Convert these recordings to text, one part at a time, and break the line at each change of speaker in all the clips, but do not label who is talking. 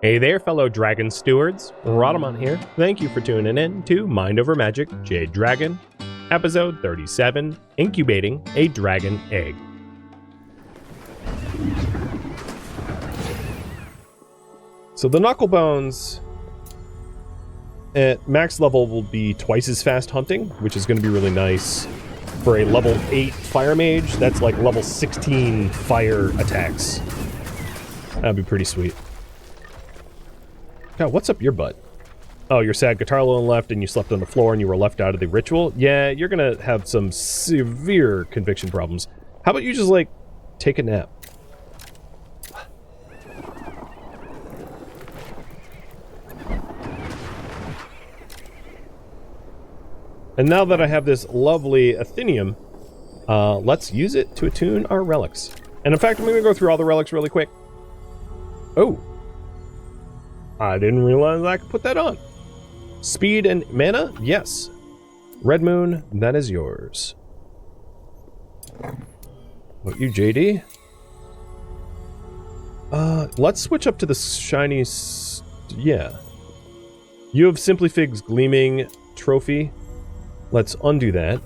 Hey there, fellow dragon stewards. Rhadamant here. Thank you for tuning in to Mind Over Magic Jade Dragon, episode 37, Incubating a Dragon Egg. So the Knucklebones at max level will be twice as fast hunting, which is going to be really nice for a level 8 fire mage. That's like level 16 fire attacks. That'd be pretty sweet. God, what's up your butt? Oh, you're sad guitar alone left and you slept on the floor and you were left out of the ritual? Yeah, you're gonna have some severe conviction problems. How about you just, like, take a nap? And now that I have this lovely Athenium, let's use it to attune our relics. And in fact, I'm gonna go through all the relics really quick. Oh. I didn't realize I could put that on. Speed and mana? Yes. Red Moon, that is yours. What you, JD? Let's switch up to the shiny... yeah. You have Simply Fig's Gleaming Trophy. Let's undo that.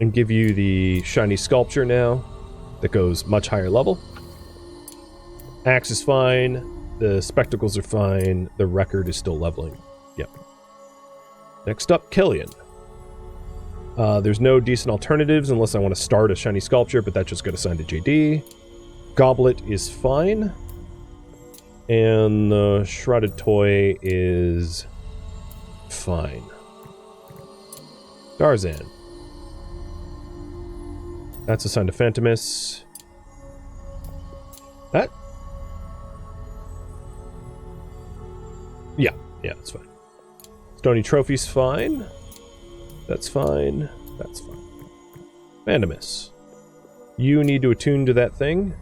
And give you the shiny sculpture now. That goes much higher level. Axe is fine. The spectacles are fine. The record is still leveling. Yep. Next up, Killian. There's no decent alternatives unless I want to start a shiny sculpture, but that just got assigned to JD. Goblet is fine. And the shrouded toy is fine. Darzan. That's assigned to Phantomus. That? Yeah, that's fine. Stony Trophy's fine. That's fine. That's fine. Phantomus. You need to attune to that thing.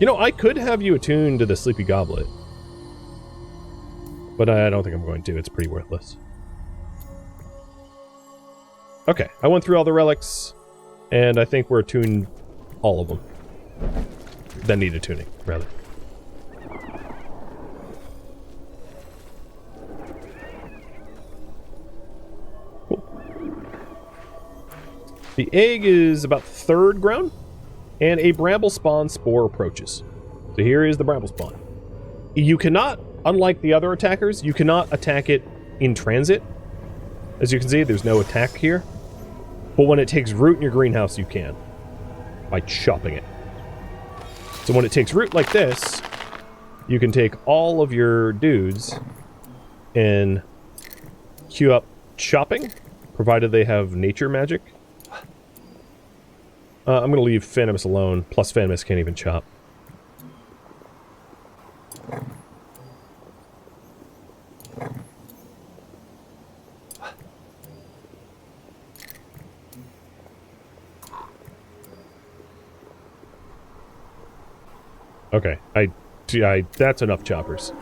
You know, I could have you attune to the Sleepy Goblet. But I don't think I'm going to. It's pretty worthless. Okay, I went through all the relics, and I think we're attuned all of them. That need attuning, rather. The egg is about third ground, and a Bramble spawn spore approaches. So here is the Bramble spawn. You cannot, unlike the other attackers, you cannot attack it in transit. As you can see, there's no attack here. But when it takes root in your greenhouse, you can. By chopping it. So when it takes root like this, you can take all of your dudes and queue up chopping, provided they have nature magic. I'm going to leave Phantomus alone, plus Phantomus can't even chop. Okay, that's enough choppers.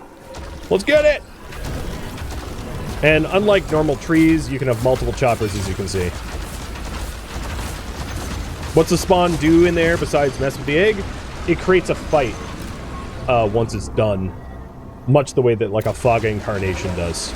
Let's get it! And unlike normal trees, you can have multiple choppers, as you can see. What's the spawn do in there besides mess with the egg? It creates a fight once it's done. Much the way that, like, a fog incarnation does.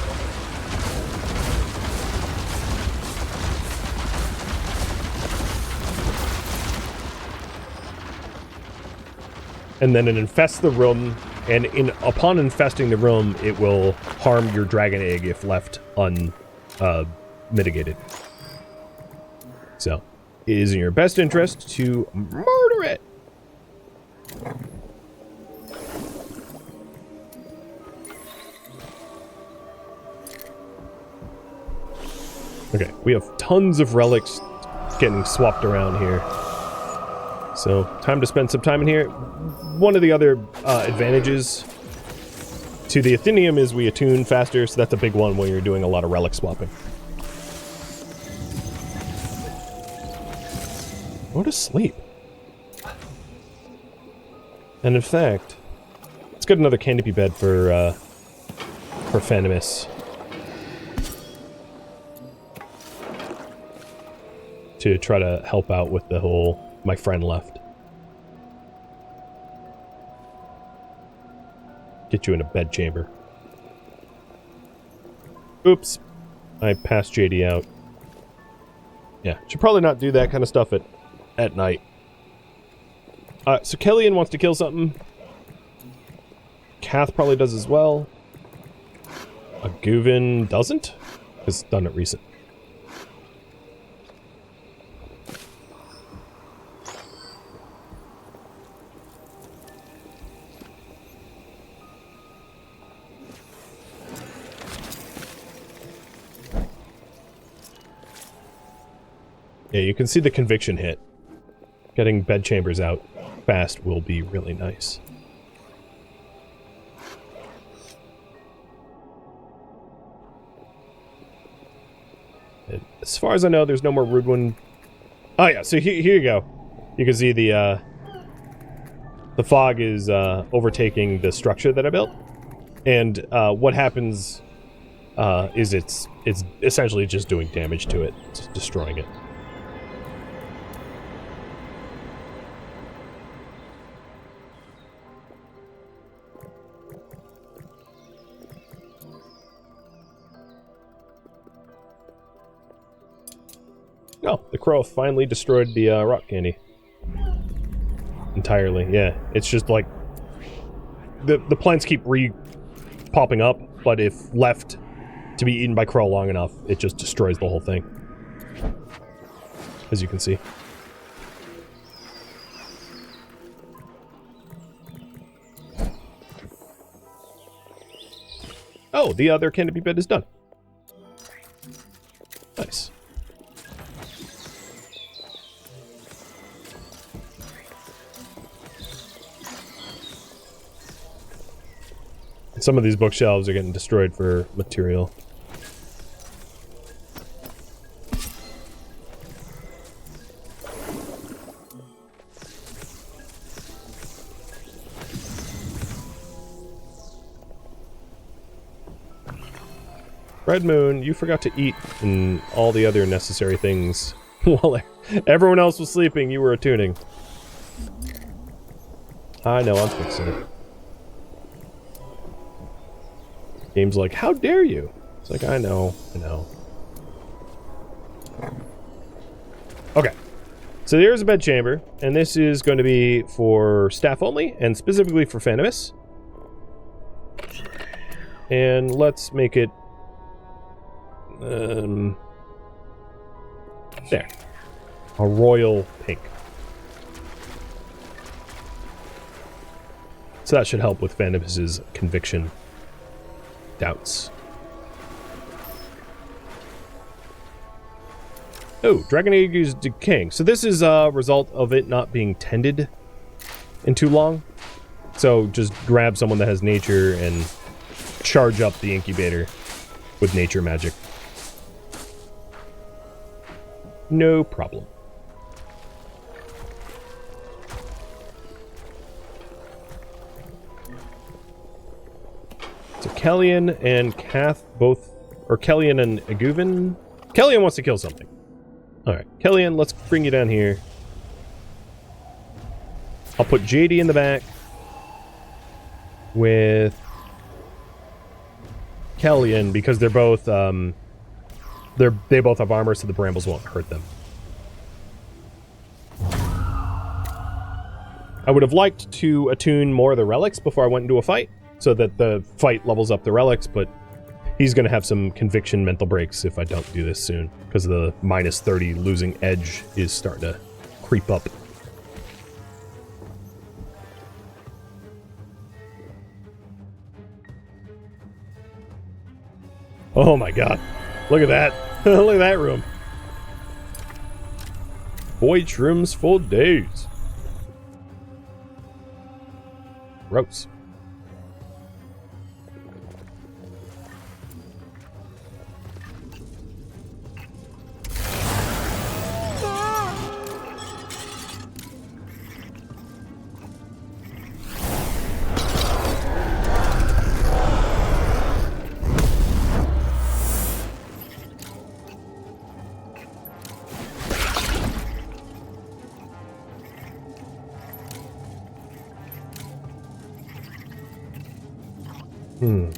And then it infests the room, and upon infesting the room, it will harm your dragon egg if left unmitigated. So, it is in your best interest to murder it! Okay, we have tons of relics getting swapped around here. So, time to spend some time in here. One of the other advantages to the Athenium is we attune faster, so that's a big one when you're doing a lot of relic swapping. Go to sleep. And in fact, let's get another canopy bed for Phantomus. To try to help out with the whole my friend left. get you in a bed chamber. Oops. I passed JD out. Yeah, should probably not do that kind of stuff at night. So Kellyan wants to kill something. Kath probably does as well. A Guvin doesn't? It's done it recent. Yeah, you can see the conviction hit. Getting bed chambers out fast will be really nice. And as far as I know, there's no more rude one. Oh yeah, so here you go. You can see the fog is overtaking the structure that I built. And what happens is it's essentially just doing damage to it. It's destroying it. Oh, the crow finally destroyed the rock candy. Entirely, yeah. It's just like... The plants keep popping up, but if left to be eaten by crow long enough, it just destroys the whole thing. As you can see. Oh, the other canopy bed is done. Nice. Some of these bookshelves are getting destroyed for material. Red Moon, you forgot to eat and all the other necessary things while everyone else was sleeping. You were attuning. I know, I'm fixing it. Game's like, how dare you? It's like, I know. Okay. So there's a bed chamber, and this is going to be for staff only, and specifically for Fenimus. And let's make it... there. A royal pink. So that should help with Fenimus's conviction doubts. Oh, Dragon Egg is decaying. So this is a result of it not being tended in too long. So just grab someone that has nature and charge up the incubator with nature magic. No problem. So Kellyan and Kath both... Or Kellyan and Aguvin? Kellyan wants to kill something. Alright, Kellyan, let's bring you down here. I'll put JD in the back with Kellyan because they're both they both have armor, so the brambles won't hurt them. I would have liked to attune more of the relics before I went into a fight, so that the fight levels up the relics, but he's going to have some conviction mental breaks if I don't do this soon, because the minus 30 losing edge is starting to creep up. Oh my god. Look at that. Look at that room. Void shrooms for days. Gross. Hmm.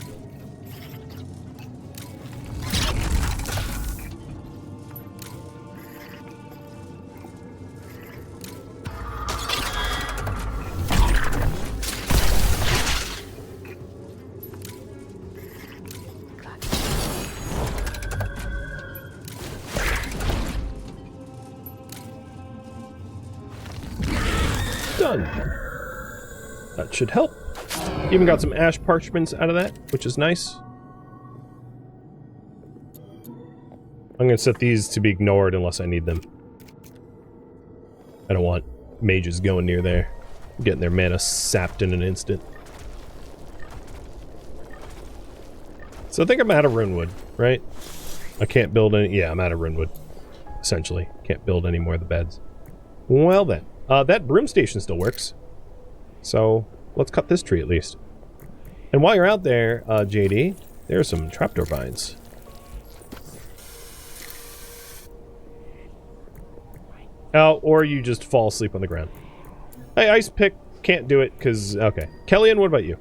Done. That should help. Even got some ash parchments out of that, which is nice. I'm going to set these to be ignored unless I need them. I don't want mages going near there, getting their mana sapped in an instant. So I think I'm out of runewood, right? I can't build any... Yeah, I'm out of runewood, essentially. Can't build any more of the beds. Well then, that broom station still works. So let's cut this tree at least. And while you're out there, JD, there are some trapdoor vines. Oh, or you just fall asleep on the ground. Hey, ice pick, can't do it because... Okay. Kellyanne, what about you?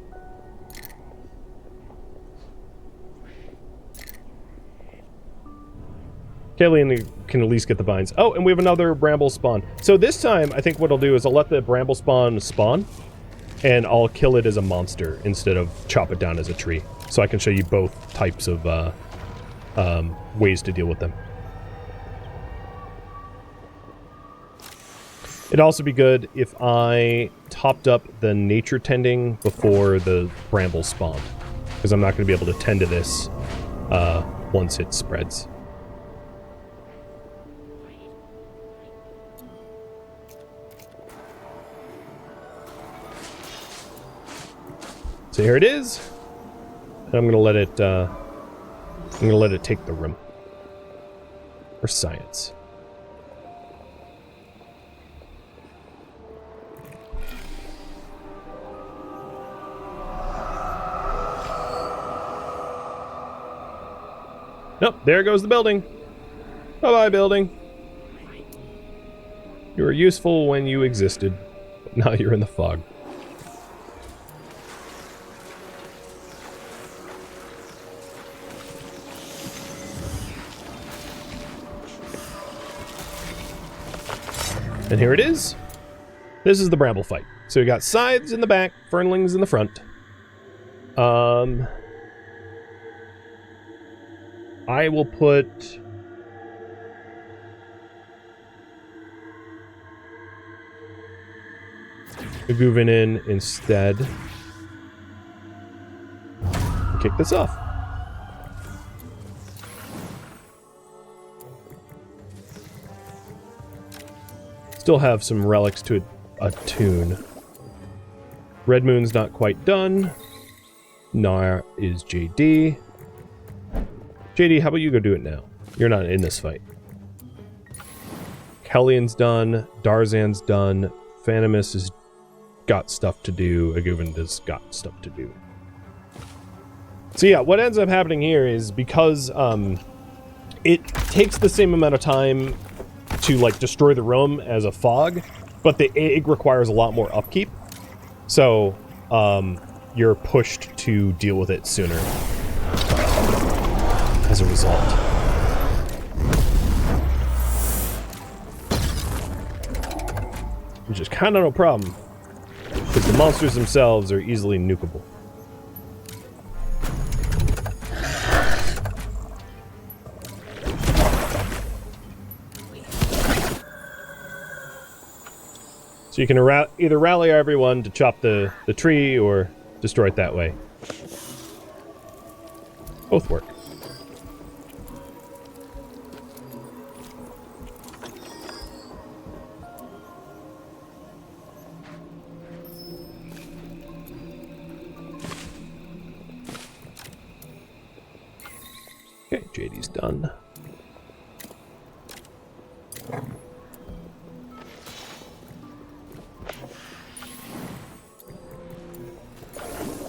Kellyanne can at least get the vines. Oh, and we have another bramble spawn. So this time, I think what I'll do is I'll let the bramble spawn, and I'll kill it as a monster instead of chop it down as a tree. So I can show you both types of ways to deal with them. It'd also be good if I topped up the nature tending before the bramble spawned, because I'm not going to be able to tend to this once it spreads. So here it is. And I'm gonna let it take the room. For science. Nope, there goes the building. Bye-bye, building. You were useful when you existed, but now you're in the fog. And here it is. This is the Bramble fight. So we got scythes in the back, fernlings in the front. I will put... a Guvin in instead. Kick this off. Still have some relics to attune. Red Moon's not quite done. Nor is JD. JD, how about you go do it now? You're not in this fight. Kellyanne's done. Darzan's done. Phanimus has got stuff to do. Aguvin has got stuff to do. So yeah, what ends up happening here is because it takes the same amount of time to like destroy the room as a fog, but the egg requires a lot more upkeep. So you're pushed to deal with it sooner as a result. Which is kind of no problem, because the monsters themselves are easily nukeable. So you can either rally everyone to chop the tree or destroy it that way. Both work. Okay, JD's done.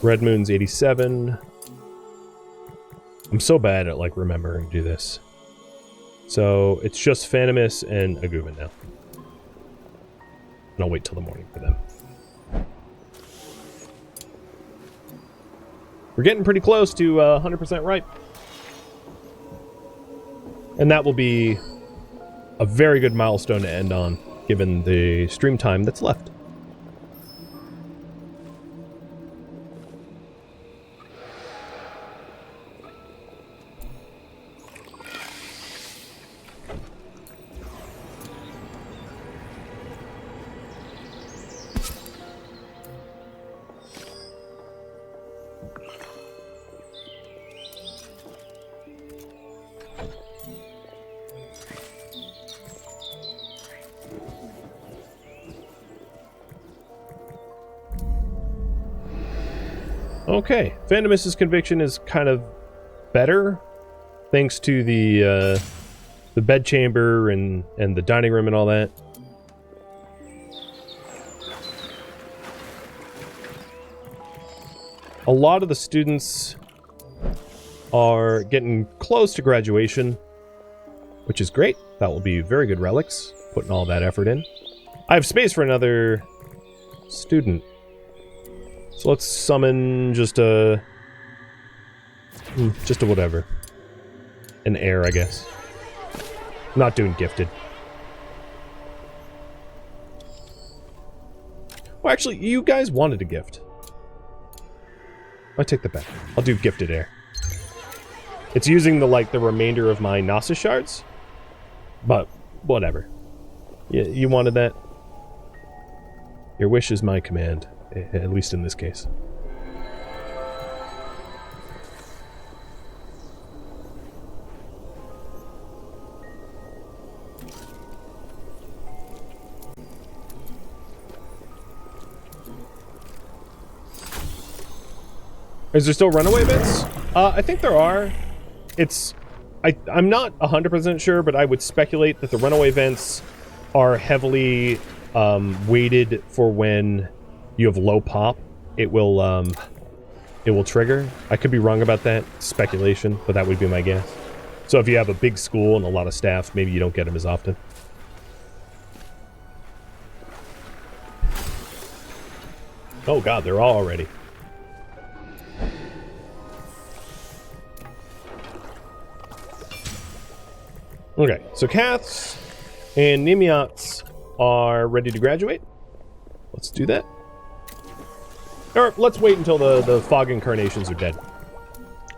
Red Moon's 87. I'm so bad at, like, remembering to do this. So, it's just Phanimus and Aguvin now. And I'll wait till the morning for them. We're getting pretty close to 100% ripe. And that will be a very good milestone to end on, given the stream time that's left. Okay, Phantomus's conviction is kind of better, thanks to the bedchamber and the dining room and all that. A lot of the students are getting close to graduation, which is great. That will be very good relics, putting all that effort in. I have space for another student. So let's summon just a whatever. An heir, I guess. Not doing gifted. Well, actually, you guys wanted a gift. I take that back. I'll do gifted heir. It's using the remainder of my Gnosis shards, but whatever. You wanted that. Your wish is my command. At least in this case. Is there still runaway events? I think there are. I'm not 100% sure, but I would speculate that the runaway events are heavily weighted for when you have low pop. It will trigger. I could be wrong about that. Speculation, but that would be my guess. So if you have a big school and a lot of staff, maybe you don't get them as often. Oh god, they're all already. Okay, so Caths and Nimiots are ready to graduate. Let's do that. Or let's wait until the Fog Incarnations are dead.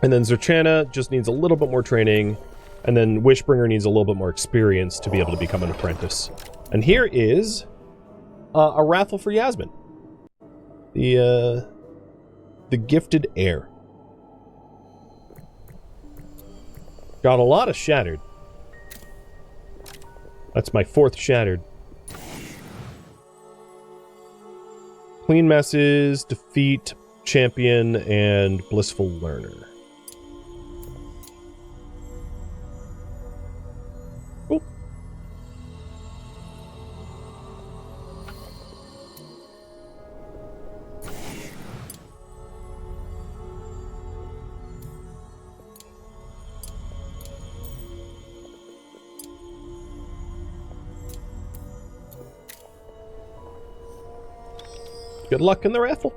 And then Zerchana just needs a little bit more training, and then Wishbringer needs a little bit more experience to be able to become an apprentice. And here is a raffle for Yasmin. The gifted heir. Got a lot of shattered. That's my 4th shattered. Clean messes, defeat, champion, and blissful learner. Cool. Good luck in the raffle.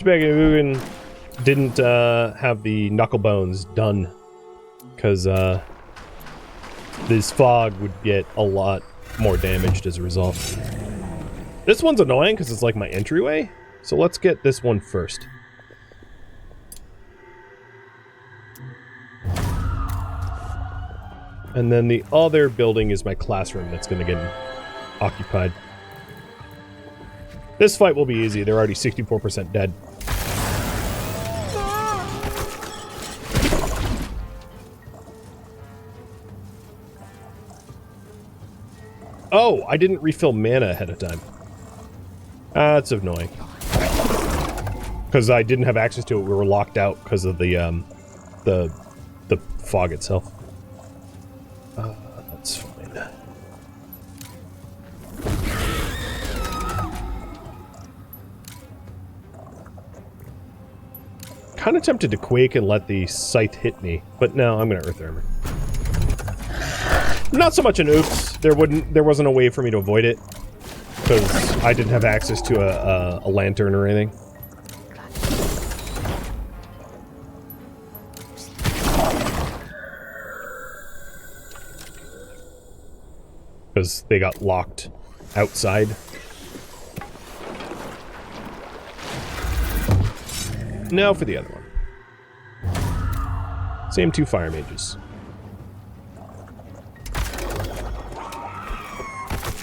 Jade didn't have the knuckle bones done because this fog would get a lot more damaged as a result. This one's annoying because it's like my entryway, so let's get this one first. And then the other building is my classroom that's going to get occupied. This fight will be easy. They're already 64% dead. Oh, I didn't refill mana ahead of time. That's annoying. Because I didn't have access to it. We were locked out because of the fog itself. That's fine. Kind of tempted to quake and let the scythe hit me, but no, I'm gonna Earth Armor. Not so much an oops. There wasn't a way for me to avoid it. because I didn't have access to a lantern or anything. Because they got locked outside. Now for the other one. Same two fire mages.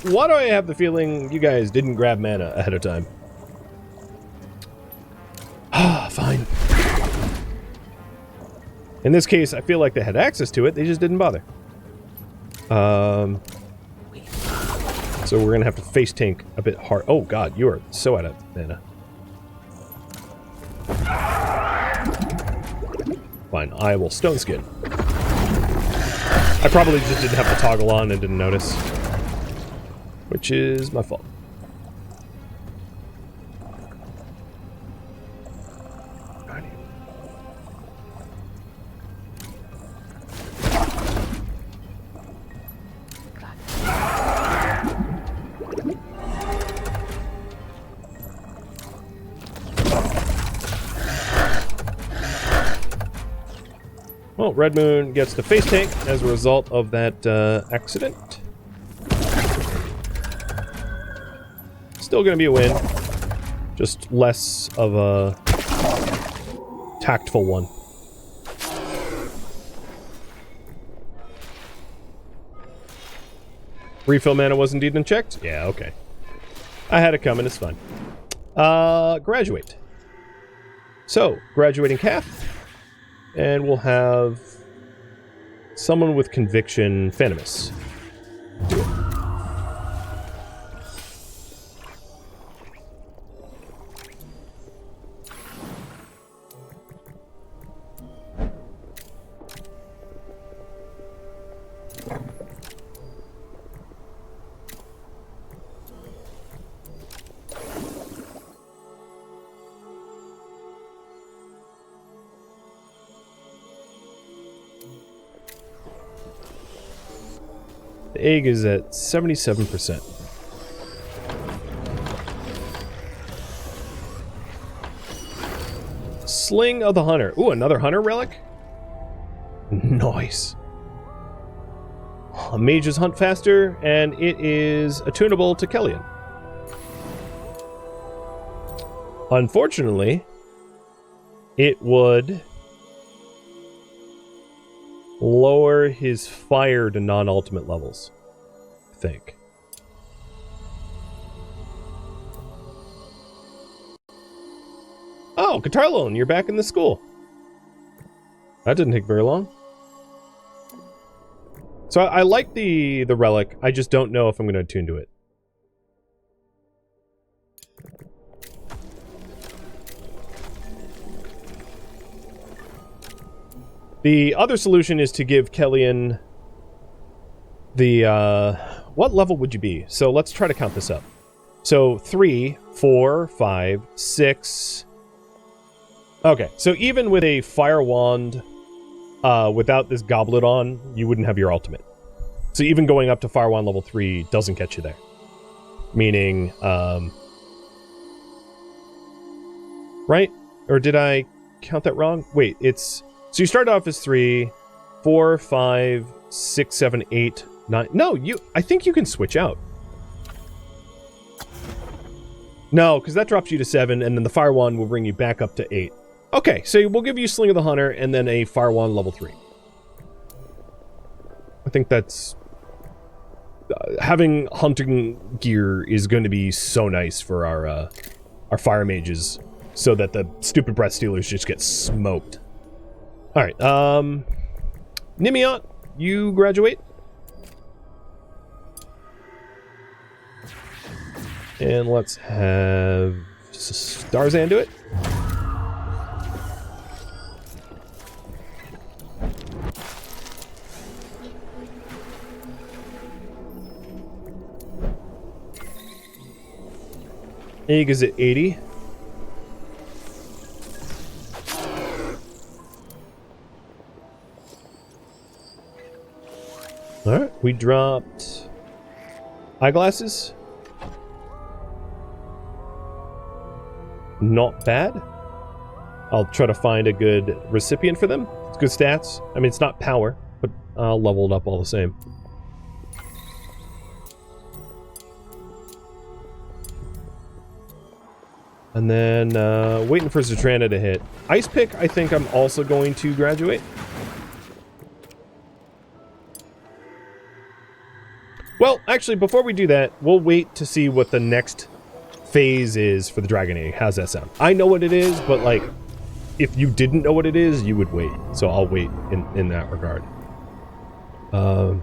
Why do I have the feeling you guys didn't grab mana ahead of time? Ah, fine. In this case, I feel like they had access to it, they just didn't bother. So we're gonna have to face tank a bit hard. Oh god, you are so out of mana. Fine, I will stone skin. I probably just didn't have the toggle on and didn't notice. Which is my fault. Well, Red Moon gets the face tank as a result of that accident. Still gonna be a win. Just less of a tactful one. Refill mana was indeed unchecked? Yeah, okay. I had it coming, it's fine. Graduate. So, graduating calf. And we'll have someone with conviction, Venomous. Do it. The egg is at 77%. Sling of the Hunter. Ooh, another Hunter relic? Nice. Mages hunt faster, and it is attunable to Kellyan. Unfortunately, it would lower his fire to non-ultimate levels, I think. Oh, Katarlone, you're back in the school. That didn't take very long. So I like the relic, I just don't know if I'm going to attune to it. The other solution is to give Kellyan the, what level would you be? So let's try to count this up. So 3, 4, 5, 6. Okay, so even with a fire wand, without this goblet on, you wouldn't have your ultimate. So even going up to fire wand level 3 doesn't get you there. Meaning, right? Or did I count that wrong? Wait, it's... So you start off as 3, 4, 5, 6, 7, 8, 9. No, I think you can switch out. No, because that drops you to 7, and then the Fire Wand will bring you back up to 8. Okay, so we'll give you Sling of the Hunter, and then a Fire Wand level 3. I think that's... having hunting gear is going to be so nice for our Fire Mages, so that the stupid Breath Stealers just get smoked. Alright, Nimiot, you graduate. And let's have Starzan do it. Egg is at 80. Alright, we dropped eyeglasses. not bad. I'll try to find a good recipient for them. It's good stats. I mean, it's not power, but I'll level it up all the same. And then, waiting for Zatrana to hit. Ice Pick, I think I'm also going to graduate. Well, actually, before we do that, we'll wait to see what the next phase is for the Dragon Egg. How's that sound? I know what it is, but, like, if you didn't know what it is, you would wait. So I'll wait in that regard. So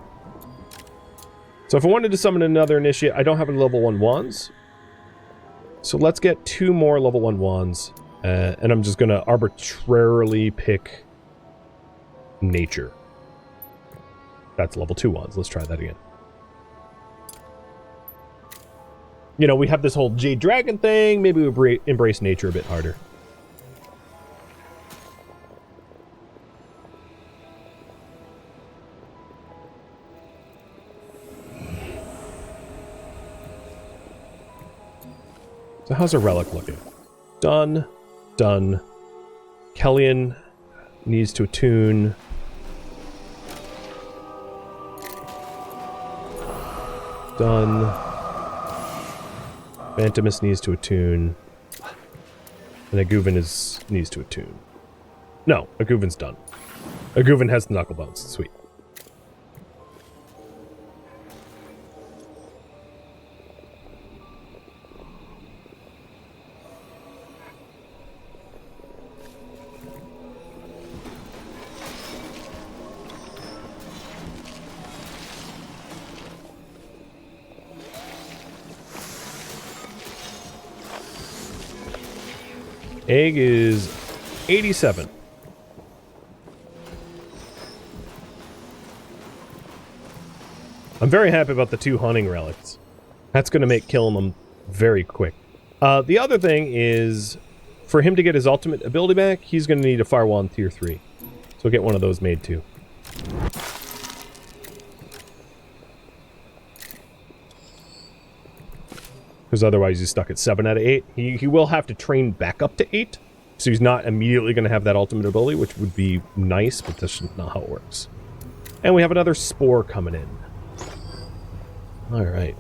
if I wanted to summon another initiate, I don't have any level 1 wands. So let's get 2 more level 1 wands, and I'm just going to arbitrarily pick nature. That's level 2 wands. Let's try that again. You know, we have this whole Jade Dragon thing. Maybe we embrace nature a bit harder. So how's a relic looking? Done. Done. Kellyan needs to attune. Done. Phantomus needs to attune. And Aguvin needs to attune. No, Aguvin's done. Aguvin has the knuckle bones. Sweet. Egg is 87. I'm very happy about the 2 hunting relics. That's going to make killing them very quick. The other thing is, for him to get his ultimate ability back, he's going to need a firewall in tier 3. So get one of those made too. Because otherwise he's stuck at 7 out of 8. He will have to train back up to 8. So he's not immediately going to have that ultimate ability, which would be nice, but that's not how it works. And we have another spore coming in. Alright.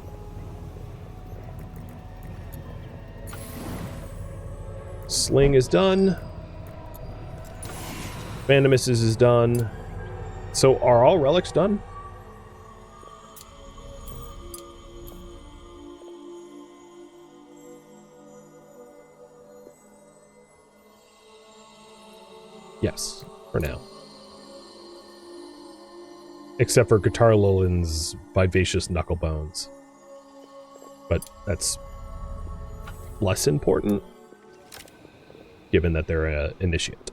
Sling is done. Phantomus is done. So are all relics done? Yes, for now. Except for Guitar Lolin's Vivacious Knucklebones. But that's less important, given that they're an initiate.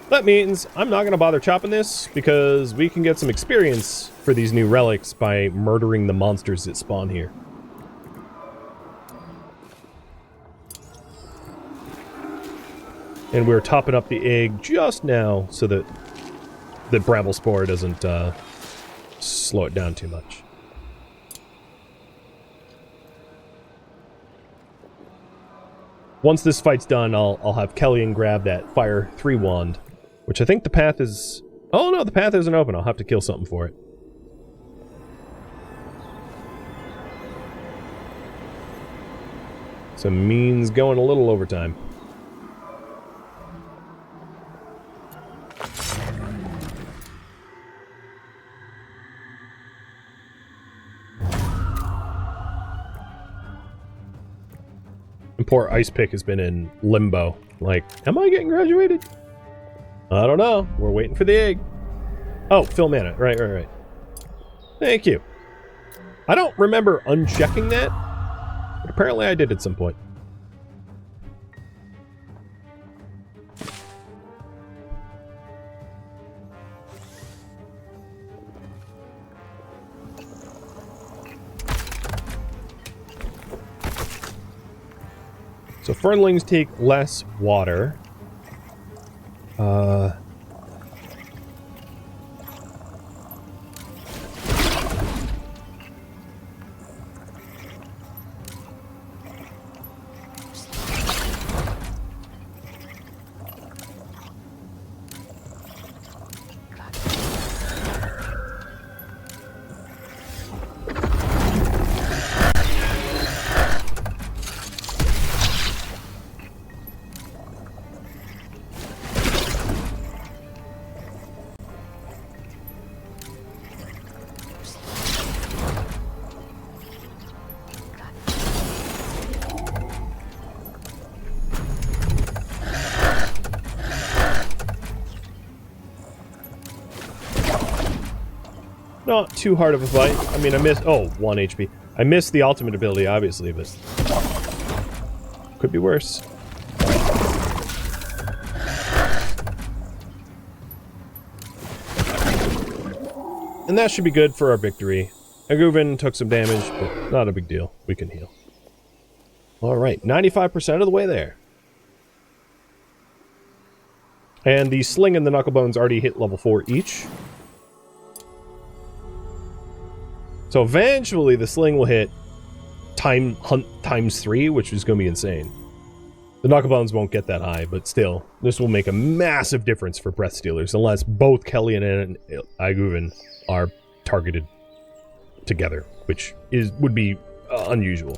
That means I'm not going to bother chopping this, because we can get some experience for these new relics by murdering the monsters that spawn here. And we're topping up the egg just now so that the Bramble Spore doesn't slow it down too much. Once this fight's done, I'll have Kellyan grab that Fire 3 wand, which I think the path is... Oh no, the path isn't open. I'll have to kill something for it. So means going a little overtime. And poor Ice Pick has been in limbo. Like, am I getting graduated? I don't know. We're waiting for the egg. Oh, fill mana. Right. Thank you. I don't remember unchecking that, but apparently I did at some point. So Fernlings take less water. Not too hard of a fight. I mean, I missed... Oh, 1 HP. I missed the ultimate ability, obviously, but... Could be worse. And that should be good for our victory. Aguvin took some damage, but not a big deal. We can heal. Alright, 95% of the way there. And the sling and the knucklebones already hit level 4 each. So eventually the sling will hit times 3, which is going to be insane. The knucklebones won't get that high, but still, this will make a massive difference for Breath Stealers, unless both Kellyan and Aguvin are targeted together, which would be unusual.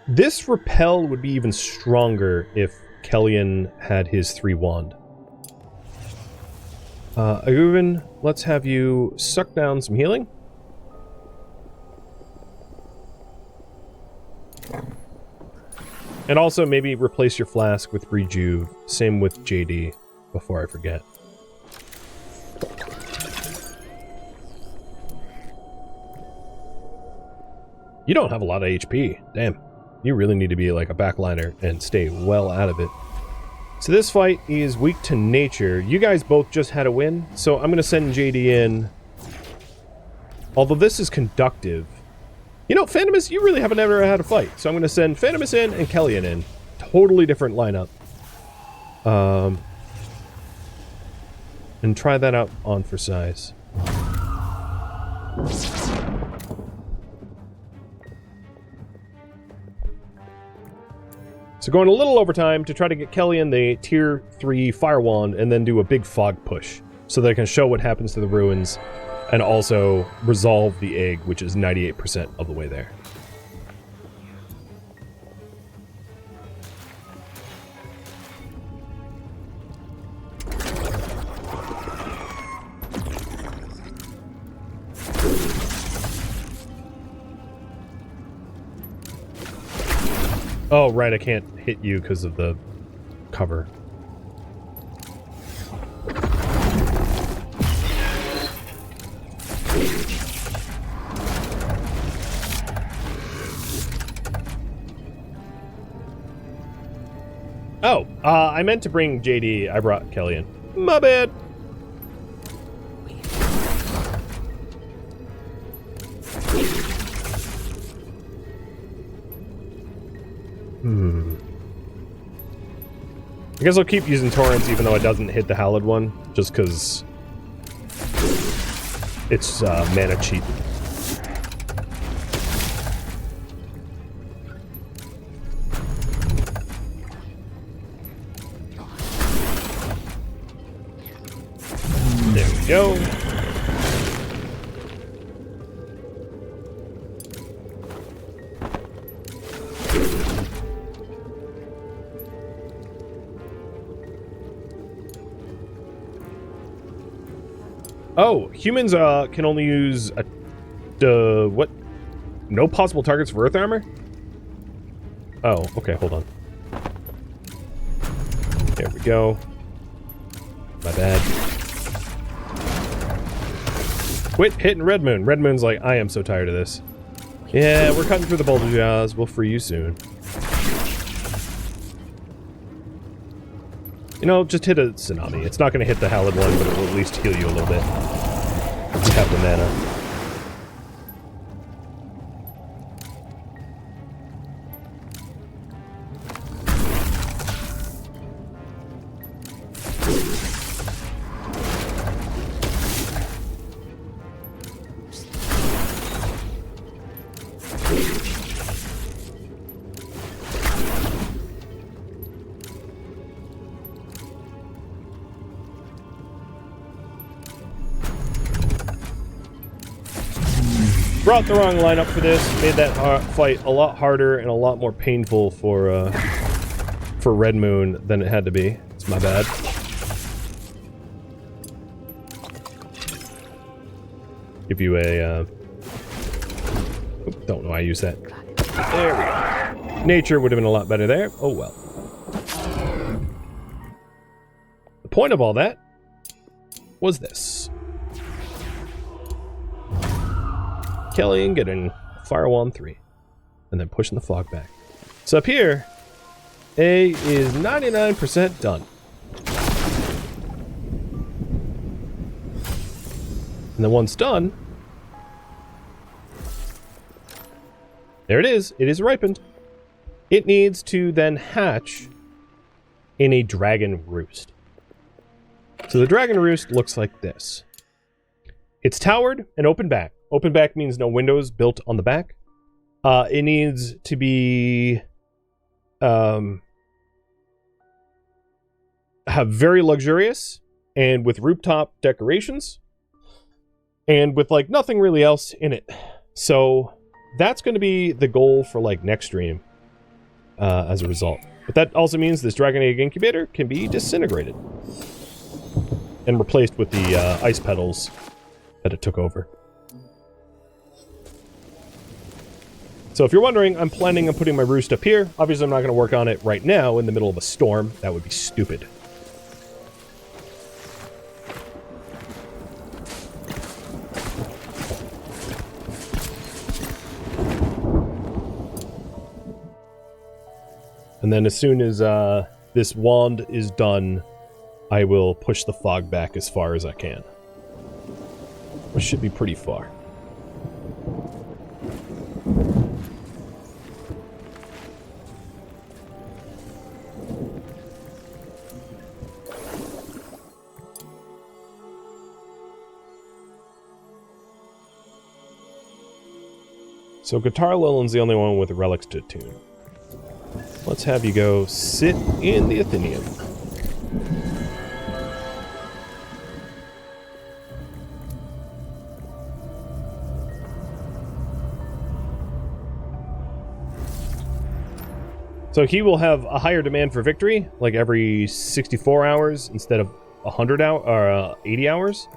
This repel would be even stronger if Kellyan had his 3 wand. Aguvin, let's have you suck down some healing. And also maybe replace your flask with Rejuve. Same with JD, before I forget. You don't have a lot of HP. Damn. You really need to be like a backliner and stay well out of it. So this fight is weak to nature. You guys both just had a win, so I'm going to send JD in. Although this is conductive. You know, Phantomus, you really haven't ever had a fight. So I'm going to send Phantomus in and Kellyan in. Totally different lineup. And try that out on for size. So going a little overtime to try to get Kellyan the tier 3 fire wand and then do a big fog push so that I can show what happens to the ruins and also resolve the egg, which is 98% of the way there. Oh, right, I can't hit you because of the cover. Oh, I meant to bring JD. I brought Kellyan. My bad. I guess I'll keep using Torrents even though it doesn't hit the Hallowed one, just because it's mana cheap. There we go. Oh, humans can only use what? No possible targets for earth armor? Oh, okay, hold on. There we go. My bad. Quit hitting Red Moon. Red Moon's like, I am so tired of this. Yeah, we're cutting through the boulder jaws. We'll free you soon. You know, just hit a Tsunami. It's not going to hit the Hallowed one, but it will at least heal you a little bit. You have the mana. Brought the wrong lineup for this. Made that fight a lot harder and a lot more painful for Red Moon than it had to be. It's my bad. Give you a Oop, don't know why I use that. There we go. Nature would have been a lot better there. Oh well. The point of all that was this. Killing, getting firewall on 3. And then pushing the fog back. So up here, A is 99% done. And then once done, there it is. It is ripened. It needs to then hatch in a dragon roost. So the dragon roost looks like this. It's towered and open back. Open back means no windows built on the back. It needs to be have very luxurious and with rooftop decorations and with like nothing really else in it. So that's going to be the goal for like next stream as a result. But that also means this dragon egg incubator can be disintegrated and replaced with the ice petals that it took over. So if you're wondering, I'm planning on putting my roost up here. Obviously, I'm not going to work on it right now in the middle of a storm. That would be stupid. And then as soon as this wand is done, I will push the fog back as far as I can. Which should be pretty far. So Guitar Lillian's the only one with relics to tune. Let's have you go sit in the Athenium. So he will have a higher demand for victory, like every 64 hours instead of 100 hours or 80 hours.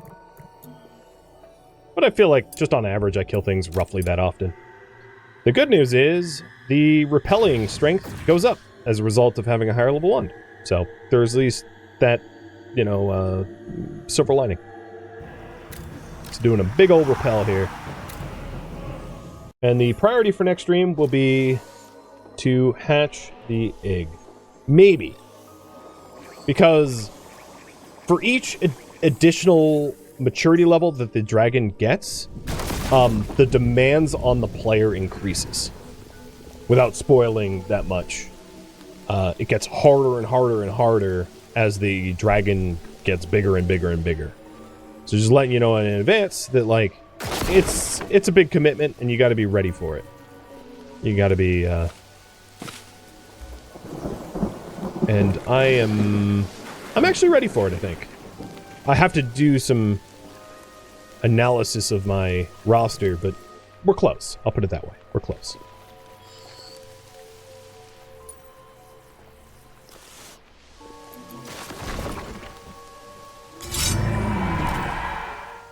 But I feel like just on average I kill things roughly that often. The good news is the repelling strength goes up as a result of having a higher level wand. So there's at least that, you know, silver lining. It's doing a big old repel here. And the priority for next stream will be to hatch the egg. Maybe. Because for each additional maturity level that the dragon gets, the demands on the player increases. Without spoiling that much. It gets harder and harder and harder as the dragon gets bigger and bigger and bigger. So just letting you know in advance that, like, it's a big commitment and you gotta be ready for it. You gotta be, and I'm actually ready for it, I think. I have to do some analysis of my roster, but we're close. I'll put it that way. We're close.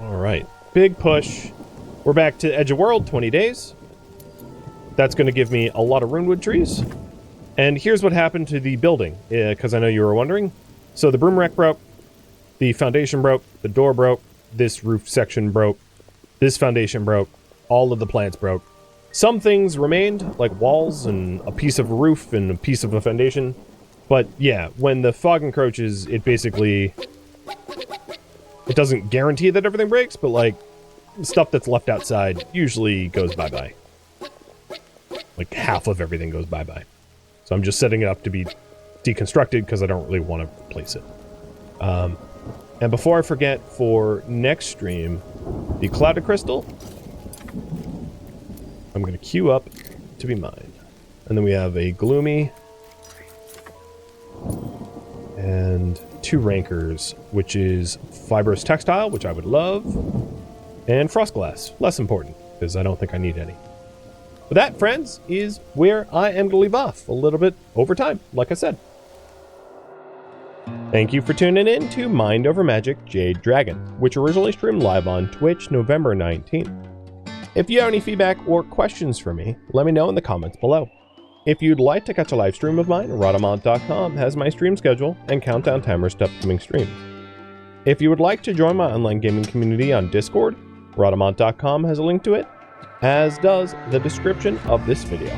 Alright. Big push. We're back to Edge of World, 20 days. That's going to give me a lot of runewood trees. And here's what happened to the building, because I know you were wondering. So the broom rack broke, the foundation broke, the door broke, this roof section broke, this foundation broke, all of the plants broke. Some things remained, like walls and a piece of a roof and a piece of a foundation. But yeah, when the fog encroaches, it basically... It doesn't guarantee that everything breaks, but like, stuff that's left outside usually goes bye-bye. Like half of everything goes bye-bye. So I'm just setting it up to be deconstructed because I don't really want to replace it. And before I forget, for next stream, the Clouded Crystal, I'm going to queue up to be mined. And then we have a Gloomy and 2 Rankers, which is Fibrous Textile, which I would love, and Frost Glass, less important, because I don't think I need any. But that, friends, is where I am going to leave off, a little bit over time, like I said. Thank you for tuning in to Mind Over Magic Jade Dragon, which originally streamed live on Twitch November 19th. If you have any feedback or questions for me, let me know in the comments below. If you'd like to catch a live stream of mine, Rhadamant.com has my stream schedule and countdown timers to upcoming streams. If you would like to join my online gaming community on Discord, Rhadamant.com has a link to it, as does the description of this video.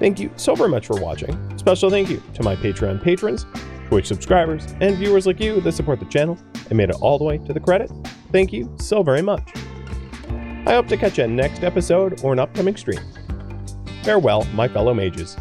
Thank you so very much for watching. Special thank you to my Patreon patrons, Twitch subscribers, and viewers like you that support the channel and made it all the way to the credits. Thank you so very much. I hope to catch you next episode or an upcoming stream. Farewell, my fellow mages.